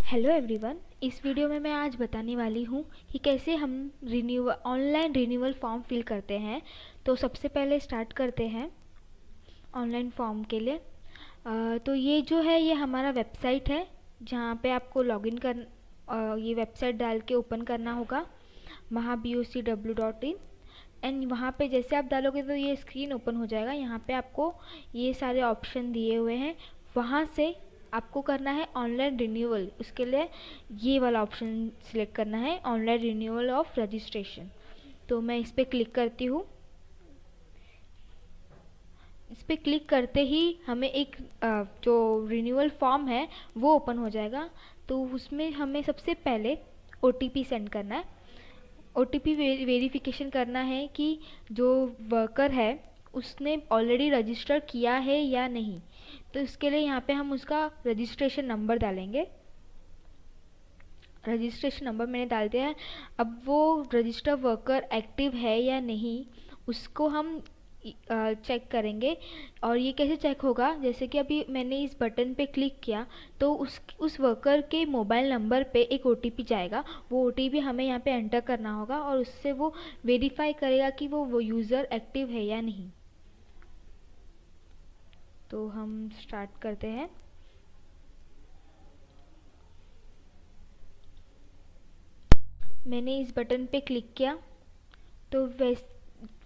Hello everyone. इस video में मैं आज बताने वाली हूँ कि कैसे हम ऑनलाइन रिन्यूअल फॉर्म फिल करते हैं। तो सबसे पहले स्टार्ट करते हैं ऑनलाइन फॉर्म के लिए। तो ये जो है ये हमारा वेबसाइट है जहाँ पे आपको लॉगिन कर ये वेबसाइट डाल के ओपन करना होगा mahabocw.in। एंड वहाँ पे जैसे आप डालोगे तो ये स्क्रीन ओपन हो जाएगा। यहाँ पे आपको ये सारे ऑप्शन दिए हुए हैं, वहाँ से आपको करना है ऑनलाइन रिन्यूअल। उसके लिए ये वाला ऑप्शन सिलेक्ट करना है, ऑनलाइन रिन्यूअल ऑफ रजिस्ट्रेशन। तो मैं इस पर क्लिक करती हूँ। इस पर क्लिक करते ही हमें एक जो रिन्यूअल फॉर्म है वो ओपन हो जाएगा। तो उसमें हमें सबसे पहले OTP सेंड करना है। OTP वेरिफिकेशन करना है कि जो वर्कर है उसने ऑलरेडी रजिस्टर किया है या नहीं। तो इसके लिए यहाँ पे हम उसका रजिस्ट्रेशन नंबर डालेंगे। रजिस्ट्रेशन नंबर मैंने डाल दिया है। अब वो रजिस्टर वर्कर एक्टिव है या नहीं उसको हम चेक करेंगे। और ये कैसे चेक होगा, जैसे कि अभी मैंने इस बटन पे क्लिक किया तो उस वर्कर के मोबाइल नंबर पे एक OTP जाएगा। वो OTP हमें यहाँ पे एंटर करना होगा और उससे वो वेरीफाई करेगा कि वो यूज़र एक्टिव है या नहीं। तो हम स्टार्ट करते हैं। मैंने इस बटन पे क्लिक किया तो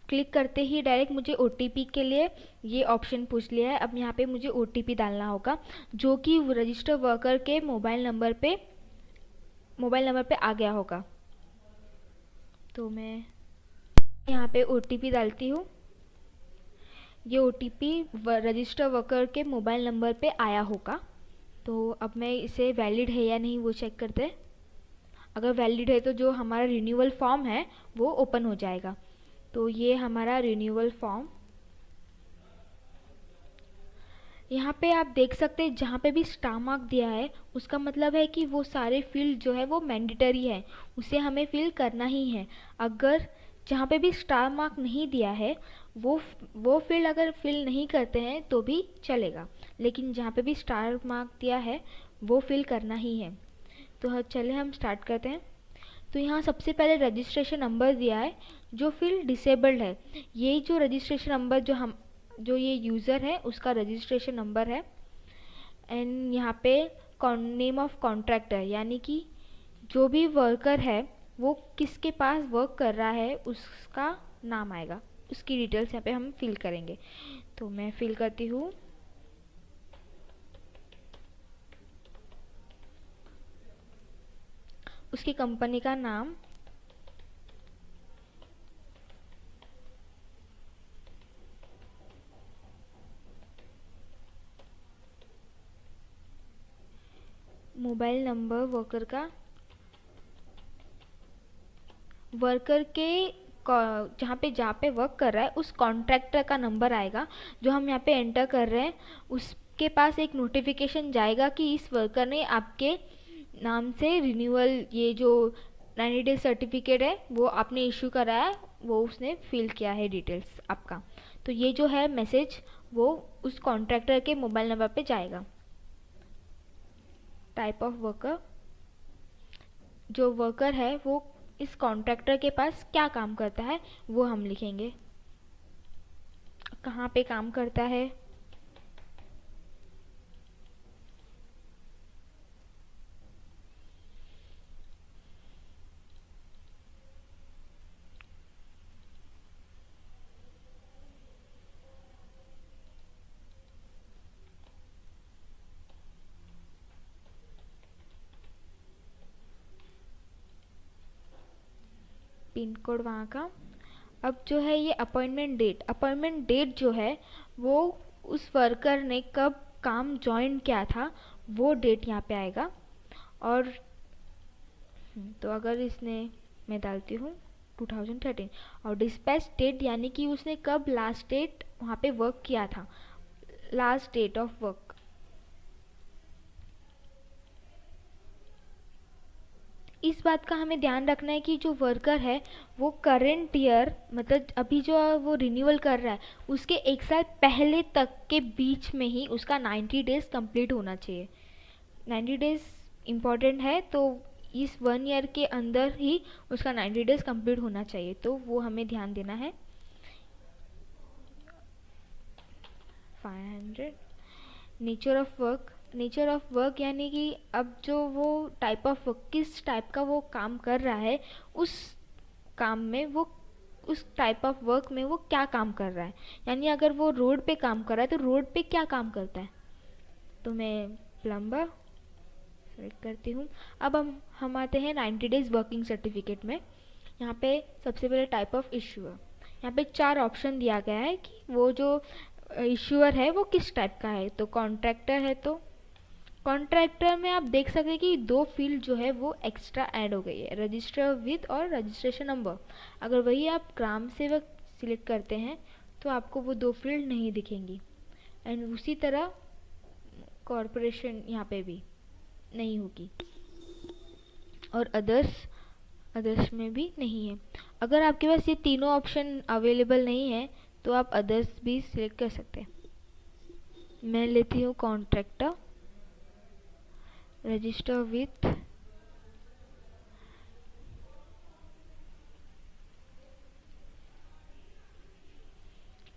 क्लिक करते ही डायरेक्ट मुझे OTP के लिए ये ऑप्शन पूछ लिया है। अब यहाँ पे मुझे OTP डालना होगा जो कि रजिस्टर वर्कर के मोबाइल नंबर पे आ गया होगा। तो मैं यहाँ पे OTP डालती हूँ। ये OTP रजिस्टर वर्कर के मोबाइल नंबर पे आया होगा। तो अब मैं इसे वैलिड है या नहीं वो चेक करते हैं। अगर वैलिड है तो जो हमारा रिन्यूअल फॉर्म है वो ओपन हो जाएगा। तो ये हमारा रिन्यूअल फॉर्म। यहाँ पे आप देख सकते हैं जहाँ पे भी स्टार मार्क दिया है उसका मतलब है कि वो सारे फील्ड जो है वो मैंडेटरी है, उसे हमें फिल करना ही है। अगर जहाँ पे भी स्टार मार्क नहीं दिया है वो फील्ड अगर फिल नहीं करते हैं तो भी चलेगा, लेकिन जहाँ पे भी स्टार मार्क दिया है वो फिल करना ही है। तो चले हम स्टार्ट करते हैं। तो यहाँ सबसे पहले रजिस्ट्रेशन नंबर दिया है जो फील्ड डिसेबल्ड है। ये जो रजिस्ट्रेशन नंबर जो ये यूज़र है उसका रजिस्ट्रेशन नंबर है। एंड यहाँ पे नेम ऑफ कॉन्ट्रैक्टर यानी कि जो भी वर्कर है वो किसके पास वर्क कर रहा है उसका नाम आएगा, उसकी डिटेल्स यहाँ पे हम फिल करेंगे। तो मैं फिल करती हूँ। उसकी कंपनी का नाम, मोबाइल नंबर वर्कर का, वर्कर के जहाँ पे वर्क कर रहा है उस कॉन्ट्रैक्टर का नंबर आएगा जो हम यहाँ पे एंटर कर रहे हैं। उसके पास एक नोटिफिकेशन जाएगा कि इस वर्कर ने आपके नाम से रिन्यूअल ये जो 90 डेज सर्टिफिकेट है वो आपने इशू करा है, वो उसने फिल किया है डिटेल्स आपका। तो ये जो है मैसेज वो उस कॉन्ट्रैक्टर के मोबाइल नंबर पे जाएगा। टाइप ऑफ वर्कर, जो वर्कर है वो इस कॉन्ट्रैक्टर के पास क्या काम करता है वो हम लिखेंगे, कहाँ पे काम करता है, पिन कोड वहाँ का। अब जो है ये अपॉइंटमेंट डेट जो है वो उस वर्कर ने कब काम ज्वाइन किया था वो डेट यहाँ पे आएगा। और तो अगर मैं डालती हूँ 2013। और डिस्पैच डेट यानी कि उसने कब लास्ट डेट वहाँ पे वर्क किया था, लास्ट डेट ऑफ वर्क। इस बात का हमें ध्यान रखना है कि जो वर्कर है वो करेंट ईयर मतलब अभी जो वो रिन्यूअल कर रहा है उसके 1 साल पहले तक के बीच में ही उसका 90 डेज कंप्लीट होना चाहिए। 90 डेज इम्पॉर्टेंट है, तो इस 1 ईयर के अंदर ही उसका 90 डेज कंप्लीट होना चाहिए, तो वो हमें ध्यान देना है। 500 नेचर ऑफ वर्क यानी कि अब जो वो टाइप ऑफ वर्क, किस टाइप का वो काम कर रहा है, उस काम में वो, उस टाइप ऑफ वर्क में वो क्या काम कर रहा है। यानी अगर वो रोड पे काम कर रहा है तो रोड पे क्या काम करता है, तो मैं प्लम्बर सेलेक्ट करती हूँ। अब हम आते हैं 90 डेज वर्किंग सर्टिफिकेट में। यहाँ पे सबसे पहले टाइप ऑफ इश्यूअर, यहाँ पे 4 ऑप्शन दिया गया है कि वो जो इश्यूअर है वो किस टाइप का है। तो कॉन्ट्रैक्टर है, तो कॉन्ट्रैक्टर में आप देख सकते हैं कि 2 फील्ड जो है वो एक्स्ट्रा ऐड हो गई है, रजिस्टर विद और रजिस्ट्रेशन नंबर। अगर वही आप ग्राम सेवक सिलेक्ट करते हैं तो आपको वो 2 फील्ड नहीं दिखेंगी। एंड उसी तरह कॉरपोरेशन यहाँ पे भी नहीं होगी, और अदर्स में भी नहीं है। अगर आपके पास ये तीनों ऑप्शन अवेलेबल नहीं है तो आप अदर्स भी सिलेक्ट कर सकते हैं। मैं लेती हूँ contractor, register with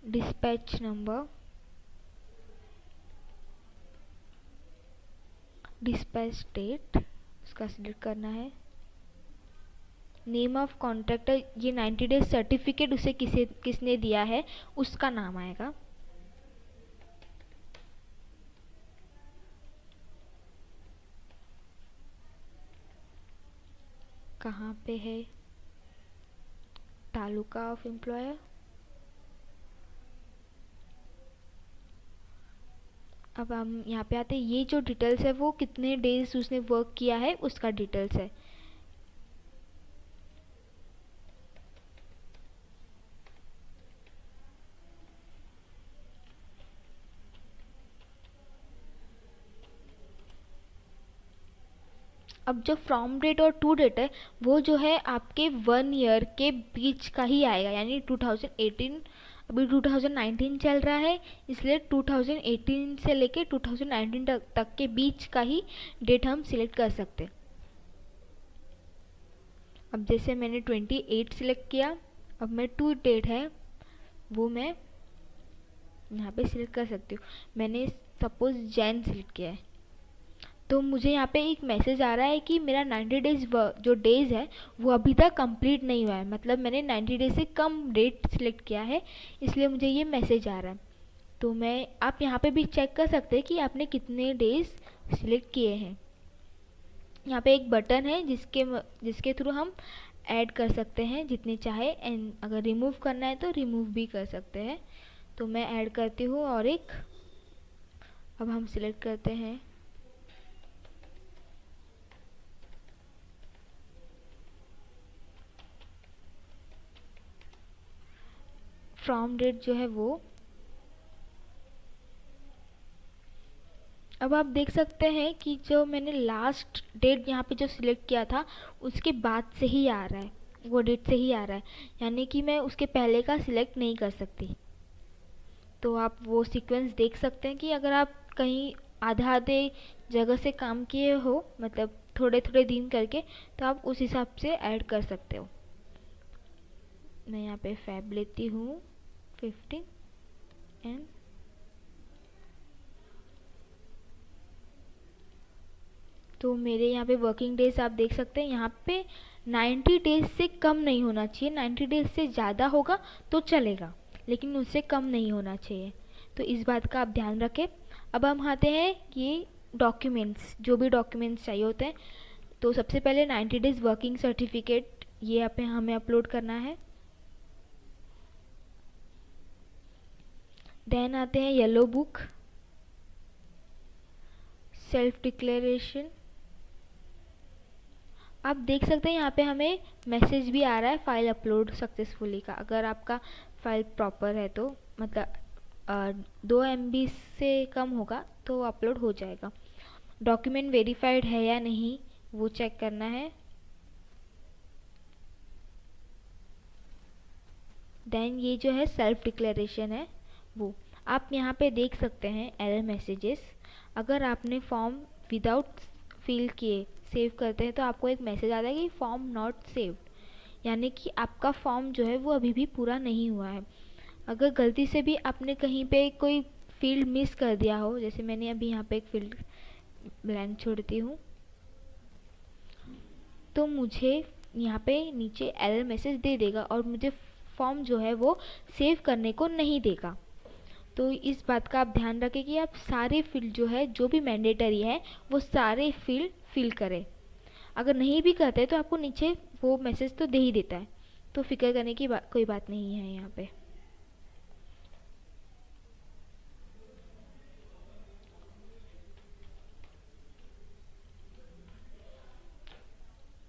dispatch number, dispatch date उसका सिलेक्ट करना है। नेम ऑफ कॉन्ट्रैक्टर, ये 90 डेज सर्टिफिकेट उसे किसने दिया है उसका नाम आएगा। कहाँ पे है, तालुका ऑफ एम्प्लॉयर। अब हम यहाँ पे आते हैं, ये जो डिटेल्स है वो कितने डेज उसने वर्क किया है उसका डिटेल्स है। अब जो फ्रॉम डेट और टू डेट है वो जो है आपके 1 ईयर के बीच का ही आएगा, यानी 2018, अभी 2019 चल रहा है इसलिए 2018 से लेके 2019 तक के बीच का ही डेट हम सिलेक्ट कर सकते हैं। अब जैसे मैंने 28 सिलेक्ट किया, अब मैं टू डेट है वो मैं यहाँ पे सिलेक्ट कर सकती हूँ। मैंने सपोज जैन सिलेक्ट किया है तो मुझे यहाँ पे एक मैसेज आ रहा है कि मेरा 90 डेज जो डेज है वो अभी तक कंप्लीट नहीं हुआ है, मतलब मैंने 90 डेज से कम डेट सिलेक्ट किया है इसलिए मुझे ये मैसेज आ रहा है। तो आप यहाँ पे भी चेक कर सकते हैं कि आपने कितने डेज सिलेक्ट किए हैं। यहाँ पे एक बटन है जिसके थ्रू हम ऐड कर सकते हैं जितने चाहे, एंड अगर रिमूव करना है तो रिमूव भी कर सकते हैं। तो मैं ऐड करती हूँ और एक, अब हम सिलेक्ट करते हैं फ्रॉम डेट जो है वो। अब आप देख सकते हैं कि जो मैंने लास्ट डेट यहाँ पे जो सिलेक्ट किया था उसके बाद से ही आ रहा है, वो डेट से ही आ रहा है, यानी कि मैं उसके पहले का सिलेक्ट नहीं कर सकती। तो आप वो सीक्वेंस देख सकते हैं कि अगर आप कहीं आधे जगह से काम किए हो, मतलब थोड़े थोड़े दिन करके, तो आप उस हिसाब से ऐड कर सकते हो। मैं यहाँ पे फैब लेती हूँ 15 एंड तो मेरे यहाँ पे वर्किंग डेज आप देख सकते हैं, यहाँ पे 90 डेज से कम नहीं होना चाहिए, 90 डेज से ज़्यादा होगा तो चलेगा लेकिन उससे कम नहीं होना चाहिए, तो इस बात का आप ध्यान रखें। अब हम आते हैं ये डॉक्यूमेंट्स, जो भी डॉक्यूमेंट्स चाहिए होते हैं। तो सबसे पहले 90 डेज वर्किंग सर्टिफिकेट, ये हमें अपलोड करना है। देन आते हैं येलो बुक, सेल्फ डिक्लेरेशन। आप देख सकते हैं यहाँ पे हमें मैसेज भी आ रहा है फाइल अपलोड सक्सेसफुली का। अगर आपका फाइल प्रॉपर है तो, मतलब 2 MB से कम होगा तो अपलोड हो जाएगा। डॉक्यूमेंट वेरीफाइड है या नहीं वो चेक करना है। देन ये जो है सेल्फ डिक्लेरेशन है वो आप यहाँ पे देख सकते हैं एरर मैसेजेस। अगर आपने फॉर्म विदाउट फिल किए सेव करते हैं तो आपको एक मैसेज आता है कि फॉर्म नॉट सेव्ड, यानी कि आपका फॉर्म जो है वो अभी भी पूरा नहीं हुआ है। अगर गलती से भी आपने कहीं पे कोई फील्ड मिस कर दिया हो, जैसे मैंने अभी यहाँ पे एक फील्ड ब्लैंक छोड़ती हूँ, तो मुझे यहाँ पे नीचे एरर मैसेज दे देगा और मुझे फॉर्म जो है वो सेव करने को नहीं देगा। तो इस बात का आप ध्यान रखें कि आप सारे फील्ड जो है जो भी मैंडेटरी है वो सारे फील्ड फिल करें। अगर नहीं भी करते तो आपको नीचे वो मैसेज तो दे ही देता है, तो फिक्र करने की कोई बात नहीं है यहाँ पे।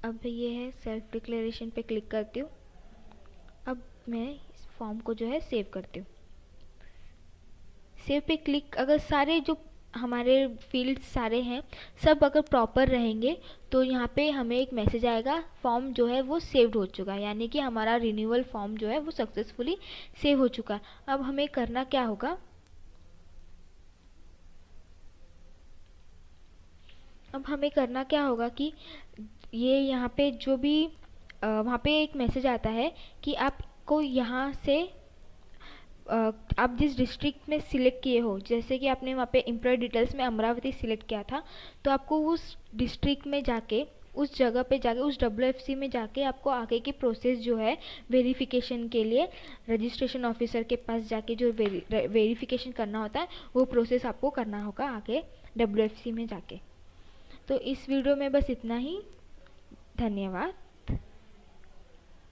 अब ये है सेल्फ डिक्लेरेशन पे क्लिक करती हूँ। अब मैं इस फॉर्म को जो है सेव करती हूँ। सेव पे क्लिक, अगर सारे जो हमारे फील्ड सारे हैं सब अगर प्रॉपर रहेंगे तो यहाँ पे हमें एक मैसेज आएगा फॉर्म जो है वो सेव्ड हो चुका है, यानी कि हमारा रिन्यूअल फॉर्म जो है वो सक्सेसफुली सेव हो चुका है। अब हमें करना क्या होगा, कि ये यहाँ पे जो भी वहाँ पे एक मैसेज आता है कि आपको यहाँ से आप जिस डिस्ट्रिक्ट में सिलेक्ट किए हो, जैसे कि आपने वहाँ पे एम्प्लॉय डिटेल्स में अमरावती सिलेक्ट किया था, तो आपको उस डिस्ट्रिक्ट में जाके उस जगह पे जाके उस WFC में जाके आपको आगे की प्रोसेस जो है वेरिफिकेशन के लिए रजिस्ट्रेशन ऑफिसर के पास जाके जो वेरिफिकेशन करना होता है वो प्रोसेस आपको करना होगा आगे WFC में जाके। तो इस वीडियो में बस इतना ही। धन्यवाद।